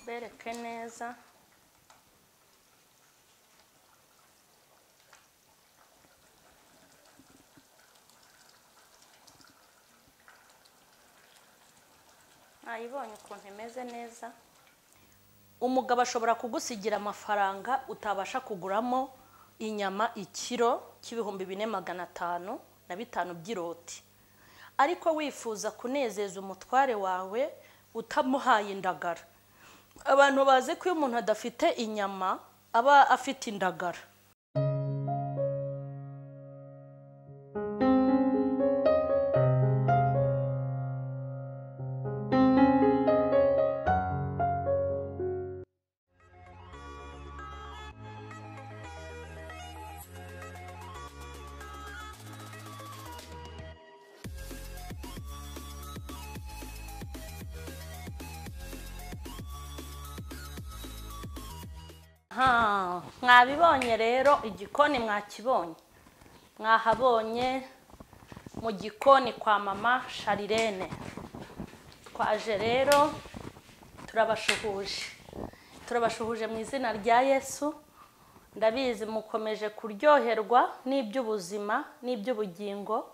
bereke neza. Ayibonye ukuntu imeze neza. Umugabo ashobora kugusigira amafaranga utabasha kuguramo inyama ikiro cy'ibihumbi 4,500 by'iroti, ariko wifuza kunezeza umutware wawe utamuhaye indagara. Abantu bazi ko iyo umuntu adafite inyama aba afite indagara. Mwabibonye rero, igikoni mwakibonye. Mwahabonye mu gikoni kwa mama Sharirene. Twaje rero turabashuhuje mu izina rya Yesu. Ndabizi mukomeje kuryoherwa n'iby'ubuzima n'iby'ubugingo.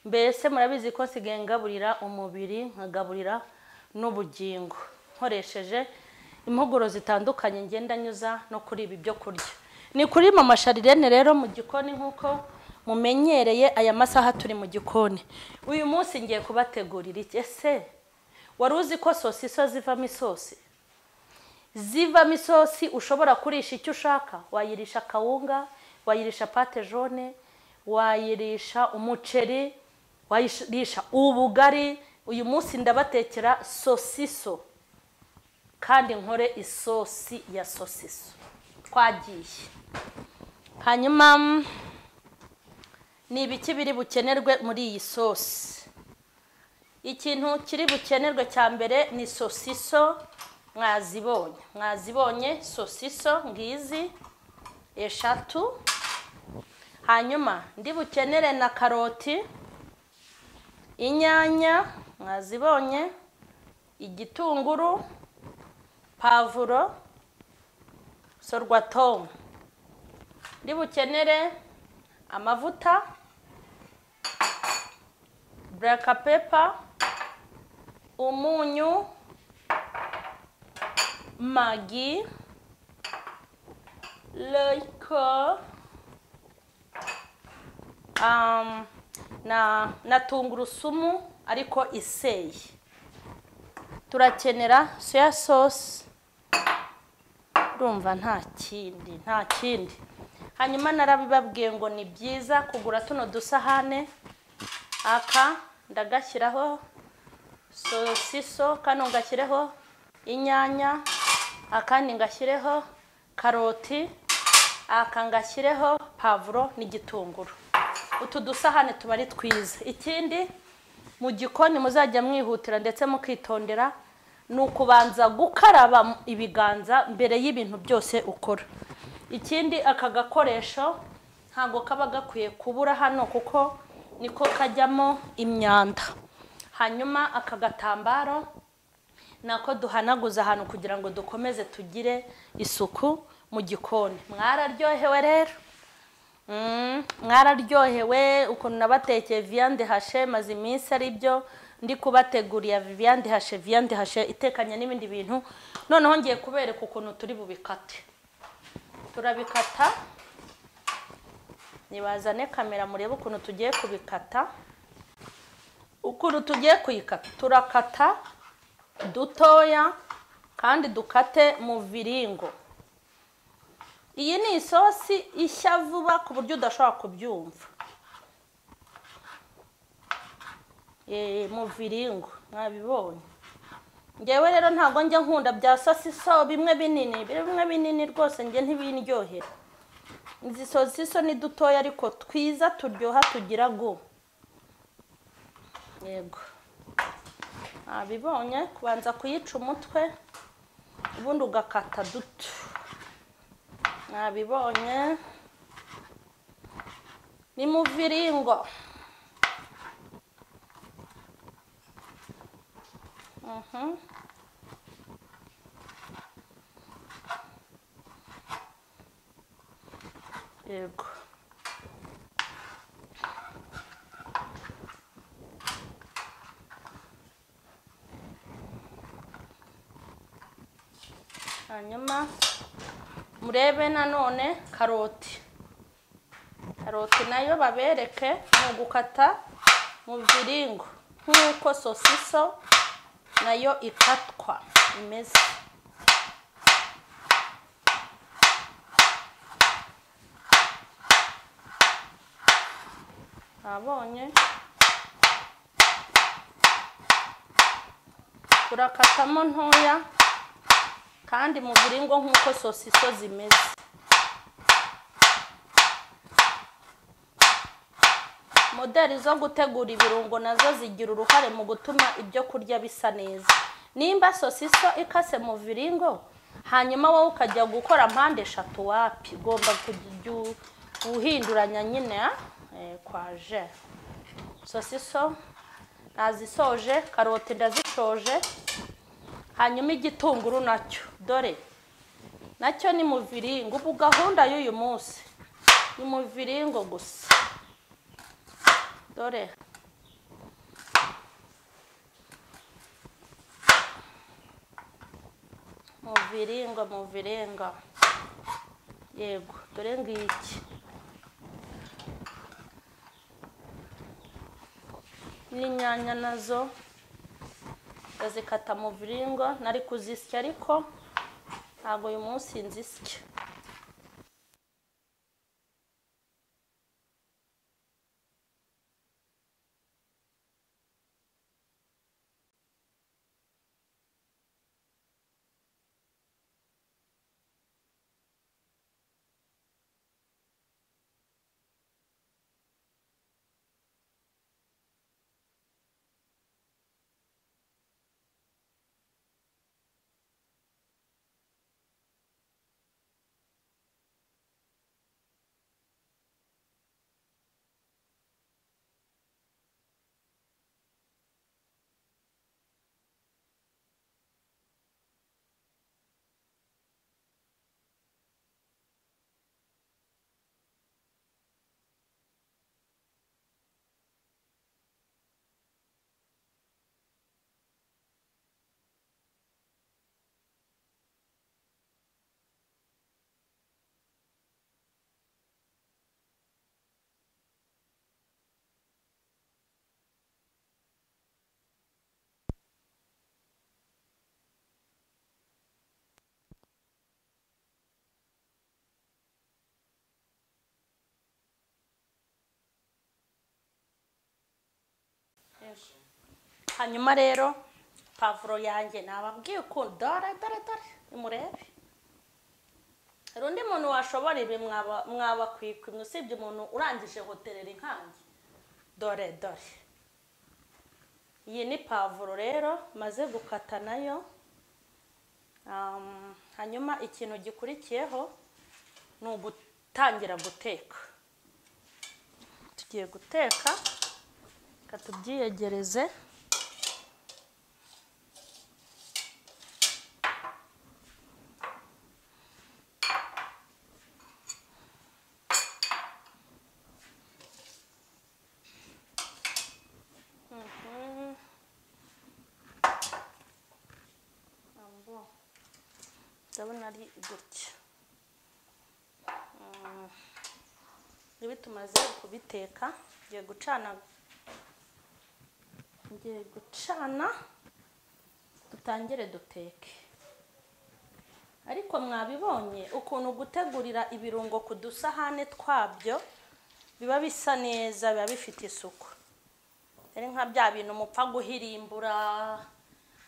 Mbese murabizi ko nsigaye ngaburira umubiri nkagaburira n'ubugingo nkoresheje impuguro zitandukanye ngenda nyuza no kuri ibi byo kurya. Ni kuri mama Sharirene rero mu gikoni nkuko mumenyereye aya masaha turi mu gikoni. Uyu munsi ngiye kubategurira iki? Ese wari uzi ko sosiso zivamo isosi? Zivamo isosi ushobora kurisha icyo ushaka. Wayirisha kawunga, wayirisha pate jaune, wayirisha umuceri, wayirisha ubugari. Uyu munsi ndabatekera sosiso kandi nkore isosi ya sosiso. Twagiye. Hanyuma ni ibiki biri bukenerwe muri iyi sosi? Ikintu kiri bukenerwe cya mbere ni sosiso. Mwazibonye sosiso ngizi 3. Hanyuma ndi bukenere na karoti, inyanya mwazibonye, igitunguru, pavuro, sorwatomu. Ndi bukenere amavuta, black pepper, umunyu, magi, roiko, na tungurusumu ariko iseye. Turakenera soya sauce. Urumva nta kindi. Hanyuma narabibabwiye ngo ni byiza kugura tuno dusahane. Aka ndagashyiraho sosiso, kano ngashyireho inyanya, akandi ngashyireho karoti, aka ngashyireho pavuro n'igitunguru. Utu dusahane tuba ari twiza. Ikindi mu gikoni muzajya mwihutira ndetse mukitondera ni ukubanza gukaraba ibiganza mbere y'ibintu byose ukora. Ikindi aka gakoresho ntago kaba gakwiye kubura hano kuko niko kajyamo imyanda. Hanyuma aka gatambaro nako duhanaguza ahantu kugira ngo dukomeze tugire isuku mu gikoni. Mwararyohewe rero? Mwararyohewe ukuntu nabatekeye viande hache maze iminsi ari byo ndi kubateguriya viande hache itekanye n'ibindi bintu. Noneho ngiye kubereka ukuntu turi bubikate. Turabikata. Nibazane kamera murebe ukuntu tugiye kubikata. Ukuntu tugiye kuyikata, turakata dutoya kandi dukate mu viringo. Iyi ni isosi ishya vuba ku buryo udashobora kubyumva. Mu viringo mwabibonye. Ngewe rero ntago njya nkunda bya sosiso bimwe binini rwose nge ntibindyohera. Izi sosiso ni dutoya ariko twiza turyoha tugira go. Yego. Abibonye kubanza kuyica umutwe ubundi ugakata duto. Nabibonye ni mu viringo. yego. Hanyuma murebe nanone karoti nayo babereke mu gukata mu viringo nk'uko sosiso nayo ikatwa imeze. Abonye turakatamo ntoya kandi mu viringo nk'uko sosiso zimeze. Modeli zo gutegura ibirungo nazo zigira uruhare mu gutuma ibyo kurya bisa neza. Nimba sosiso ikase mu viringo hanyuma wowe ukajya gukora mpande eshatu, wapi, ugomba kujya uhinduranya nyine kwaje. Sosiso nazisoje, karoti ndazishoje, hanyuma igitunguru nacyo dore nacyo ni mu viringo. Ubu gahunda y'uyu munsi ni mu viringo gusa, dore mu viringo yego, dore ngiki. N'inyanya nazo ndazikata mu viringo, nari kuzisya ariko ntabwo uyu munsi nzisya. Hanyuma rero pavuro yanjye nababwiye ko dore imurebe. Hari undi muntu washobora ibi mwaba kwikwimwe usibye umuntu urangije hotelera inkangi. Dore iyi ni pavuro rero maze gukata nayo. Hanyuma ikintu gikurikiyeho ni ugutangira guteka. Tugiye guteka, katubyiyegereze. Ndabona ari gutya. Ibi tumaze kubiteka, ngiye gucana dutangire duteke. Ariko mwabibonye ukuntu gutegurira ibirungo ku dusahane twabyo biba bisa neza, biba bifite isuku. Ari nka bya bintu mupfa guhirimbura,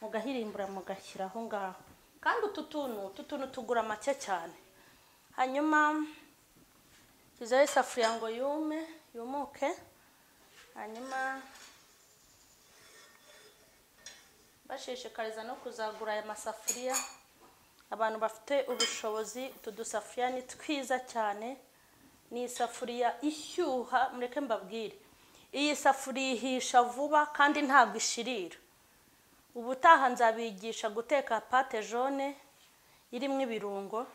mugahirimbura mugashyiraho ngaho. Kandi utu tuntu tugura make cyane. Hanyuma kizaho isafuriya ngo yumuke. Hanyuma bashishikariza no kuzagura aya masafuriya. Abantu bafite ubushobozi, utu dusafuriya ni twiza cyane. Ni isafuriya ishyuha, mureke mbabwire. Iyi safuriya ihisha vuba kandi ntabwo ishirira. Ubutaha nzabigisha guteka pate jaune irimo ibirungo,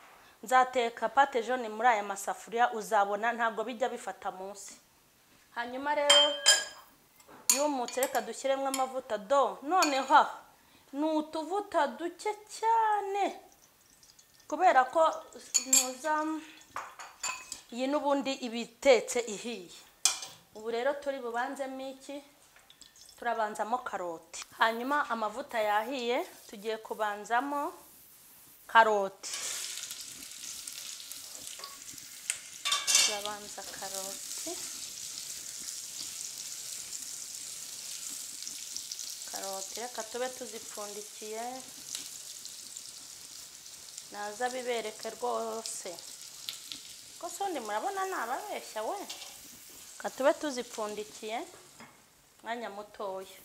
nzateka pate jaune muri aya masafuriya, uzabona ntabwo bijya bifata munsi. Hanyuma rero yumutse, reka dushyiremo amavuta do. Noneho ni utuvuta duke cyane kubera ko iyi n'ubundi ibitetse ihiye. Ubu rero turi bubanzemo iki? Turabanzamo karoti. Hanyuma amavuta yahiye, tugiye kubanzamo karoti. Turabanza karoti. Karoti reka tube tuzipfundikiye, naza bibereke rwose ko sondi murabona nababeshya we. Reka tube tuzipfundikiye mwanya mutoya.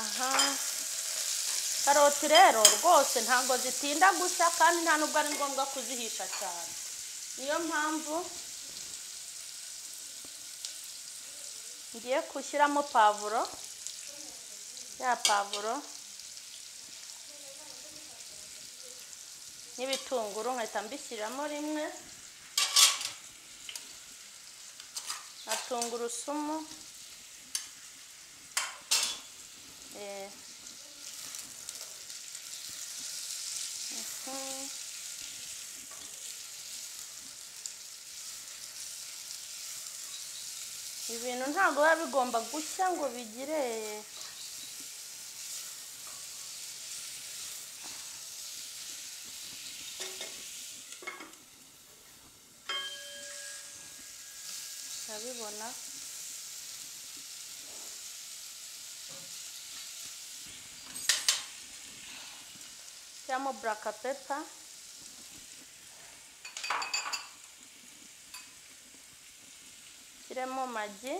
Aha, karoti rero rwose ntabwo zitinda gushya kandi nta nubwo ari ngombwa kuzihisha cyane. Niyo mpamvu ngiye gushyiramo pavuro, ya pavuro n'ibitunguru nkahita mbishyiramo rimwe, na tungurusumu, ibintu ntabwo biba bigomba gushya ngo bigire urabibona. Shyiramo black pepper, shyiremo magi,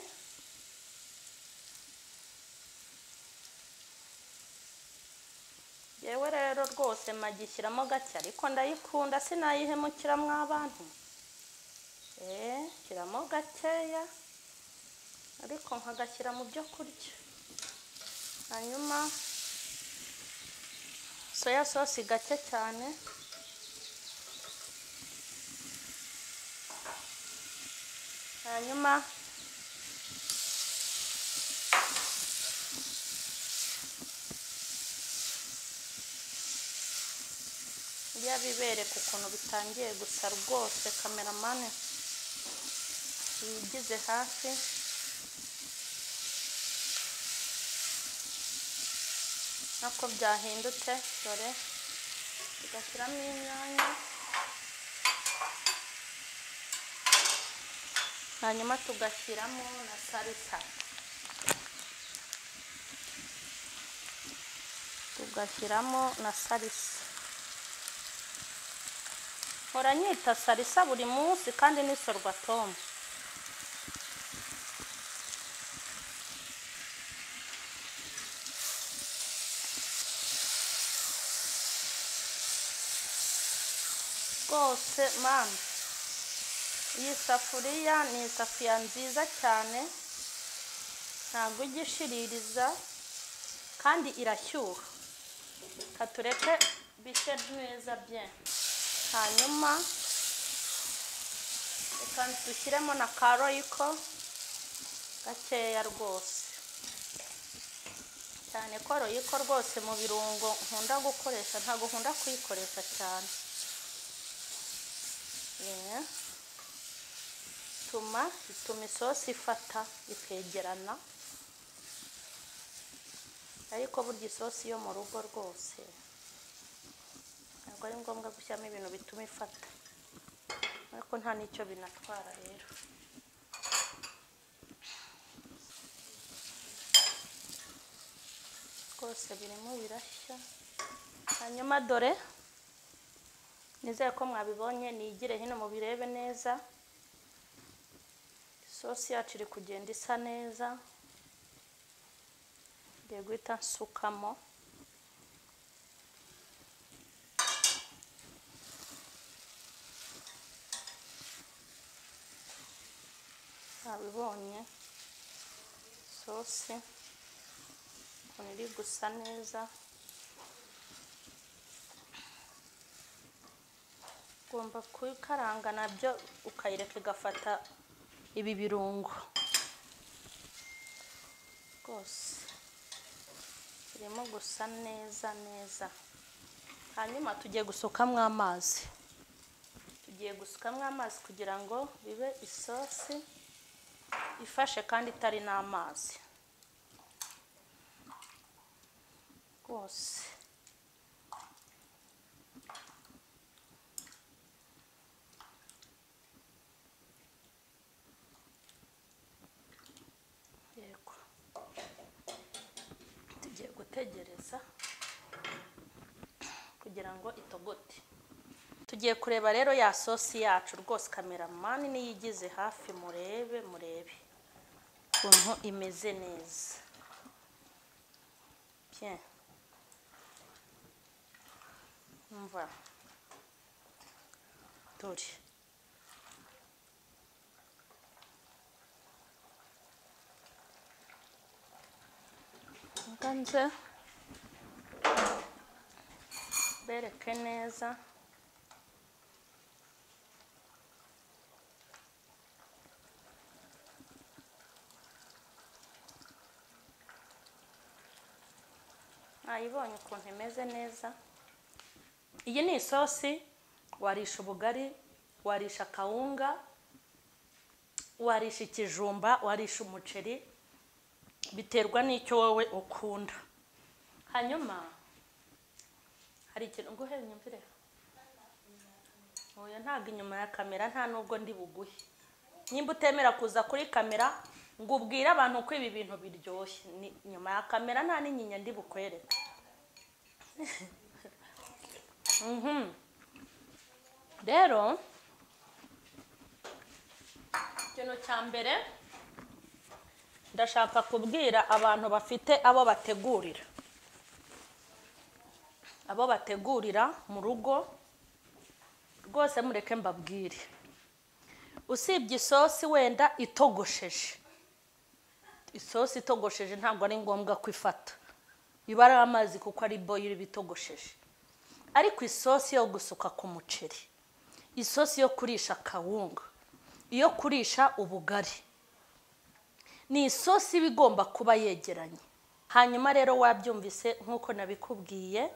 yewe rero rwose magi shyiramo gake ariko ndayikunda sinayihemukira mw'abantu. Shyiramo gakeya ariko nkagashyira mu byo kurya. Hanyuma soya sauce gake cyane, hanyuma bibereka ukuntu bitangiye gusa rwose. Kameramani yigize hafi. Nako byahindutse, dore tugashyiramo inyanya, hanyuma tugashyiramo na salsa, Hora nyita salsa buri munsi kandi ni sorwatomu. Rwose mama, iyi safuriya ni isafuriya nziza cyane, ntabwo igishiririza kandi irashyuha. Katureke bishye neza bien. Hanyuma reka dushyiremo na karoyiko gakeya rwose, cyane ko royiko rwose mu birungo nkunda gukoresha, ntabwo nkunda kuyikoresha cyane. Ituma isosi ifata ikegerana, ariko burya isosi yo mu rugo rwose ntabwo ari ngombwa gushyiramo ibintu bituma ifata, ariko nta n'icyo binatwara rero. Rwose birimo birashya. Hanyuma dore, nizere ko mwabibonye, nigire hino mubirebe neza. Isosi yacu iri kugenda isa neza. Ngiye guhita nsukamo. Mwabibonye, isosi ukuntu iri gusa neza. Ugomba kuyikaranga nabyo ukayireka igafata ibi birungo rwose. Irimo gusa neza neza. Hanyuma tugiye gusukamo amazi. Tugiye gusukamo amazi kugira ngo bibe isosi ifashe kandi itari n'amazi rwose. Yego, tugiye gutegereza kugira ngo itogote. Tugiye kureba rero ya sosi yacu rwose. Kameramani niyo igize hafi, murebe ukuntu imeze neza. Bien. Umva, dore nganze bereke neza. Ayibonye ukuntu imeze neza. Iyi ni isosi warisha ubugari, warisha kawunga, warisha ikijumba, warisha umuceri, biterwa n'icyo wowe ukunda. Hanyuma hari ikintu nguhe nyumvire. Oya, ntago inyuma ya kamera, nta nubwo ndi buguhe. Nimba utemera kuza kuri kamera ngo ubwire abantu ko ibi bintu biryoshye, ni nyuma ya kamera nta n'inyinya ndi bukwereke. Rero ikintu cya mbere ndashaka kubwira abantu bafite abo bategurira mu rugo rwose, mureke mbabwire. Usibye isosi wenda itogosheje, isosi itogosheje ntabwo ari ngombwa kwifata, iba ari amazi kuko ari boil bitogosheje. Ariko isosi yo gusuka ku muceri, isosi yo kurisha kawunga, iyo kurisha ubugari, ni isosi bigomba kuba yegeranye. Hanyuma rero wabyumvise nkuko nabikubwiye,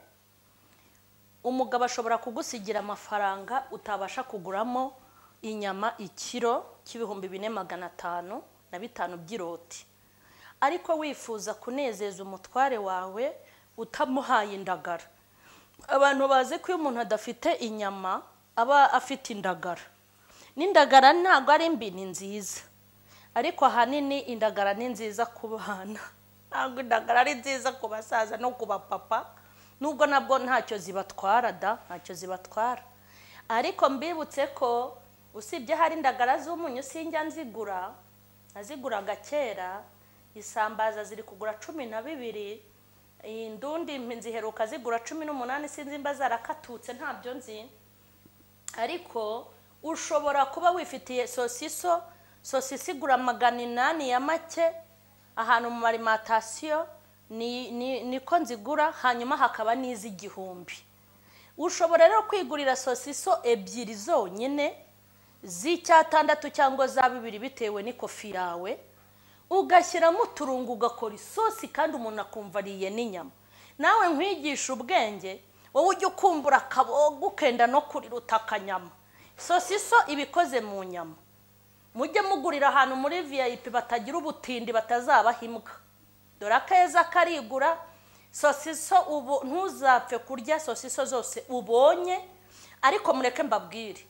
umugabo ashobora kugusigira amafaranga utabasha kuguramo inyama ikiro cy'ibihumbi 4,505 by'iroti, ariko wifuza kunezeza umutware wawe utamuhaye indagara. Abantu bazi ko iyo umuntu adafite inyama aba afite indagara. N'indagara ntabwo ari mbi, ni nziza, ariko ahanini indagara ni nziza ku bana, ntabwo indagara ari nziza ku basaza no ku bapapa, nubwo nabwo ntacyo zibatwara ntacyo zibatwara. Ariko mbibutse ko usibye hari indagara z'umunyu sinjya nzigura, naziguraga kera. Isambaza ziri kugura 12, indundi nziheruka zigura 18, sinzi mba zarakatutse ntabyo nzi. Ariko ushobora kuba wifitiye sosiso igura 800 ya make ahantu mu alimentation, niko nzigura. Hanyuma hakaba n'iz'igihumbi. Ushobora rero kwigurira sosiso ebyiri zonyine z'icyatandatu cyangwa za 2 bitewe n'ikofi yawe, ugashyiramo uturungo, ugakora isosi kandi umuntu akumva ariye n'inyama. Nawe nkwigisha ubwenge, wowe ujye ukumbura akaboga ukenda no kuriruta akanyama. Sosiso ibikoze mu nyama. Mujye mugurira ahantu muri VIP batagira ubutindi, batazabaha imbwa. Dore akeza karigura. Sosiso ubu ntuzapfe kurya sosiso zose ubonye. Ariko mureke mbabwire,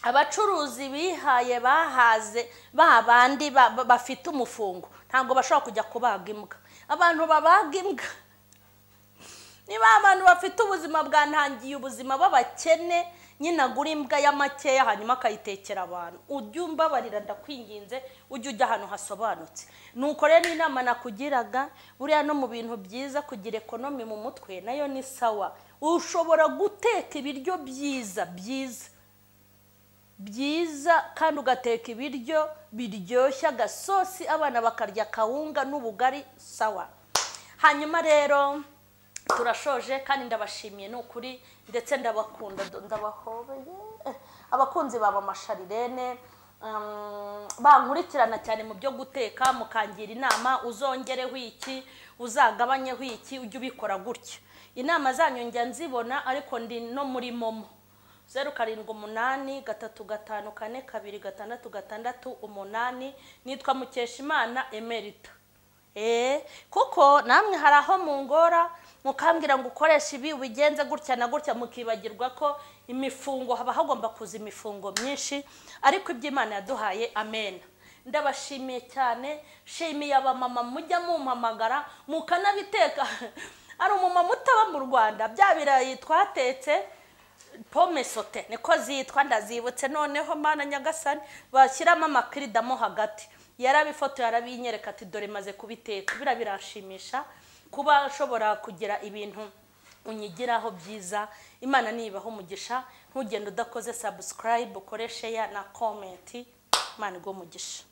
abacuruzi bihaye bahaze babandi bafite umufungo ntabwo bashobora kujya kubaga imbwa. Abantu babaga imbwa niba abantu bafite ubuzima bwantangiye, ubuzima babakene, nyina gura imbwa y'amakeya hanyuma akayitekera abantu. Ujye umbabarira ndakwinginze, ujye ujya ahantu hasobanutse. Nuko rero inama nakugiraga, buriya no mu bintu byiza kugira ekonomi mu mutwe nayo ni sawa. Ushobora guteka ibiryo byiza kandi ugateka ibiryo biryoshya, gasosi abana bakarya kawunga n'ubugari, sawa. hanyuma rero turashoje kandi ndabashimiye n'ukuri ndetse ndabakunda ndabahobeye abakunzi baba Masharirene bankurikirana cyane mu byo guteka mukangira inama uzongereho iki uzagabanyeho iki ujye ubikora gutya inama zanyu njya nzibona ariko ndi no muri momo 0783554266 nitwa Mukeshimana Emerita kuko namwe haraho mungora mukambwira ngo ukoresha ibi ubigenze gutya na gutya mukibagirwa ko imifungo haba hagomba kuza imifungo myinshi ariko iby'Imana yaduhaye amen ndabashimiye cyane shimiye abamama mujya mumpamagara mukanabiteka ari umumama utaba mu Rwanda bya birayi twatetse pome sote niko zitwa ndazibutse noneho Mana Nyagasani bashyiramo amakiridamo hagati yarabifoto yarabinyereka ati dore maze kubiteka birashimisha kuba ashobora kugira ibintu unyigiraho byiza Imana nibaho umugisha ntugende udakoze subscribe ukore share na comment Imana igwo umugisha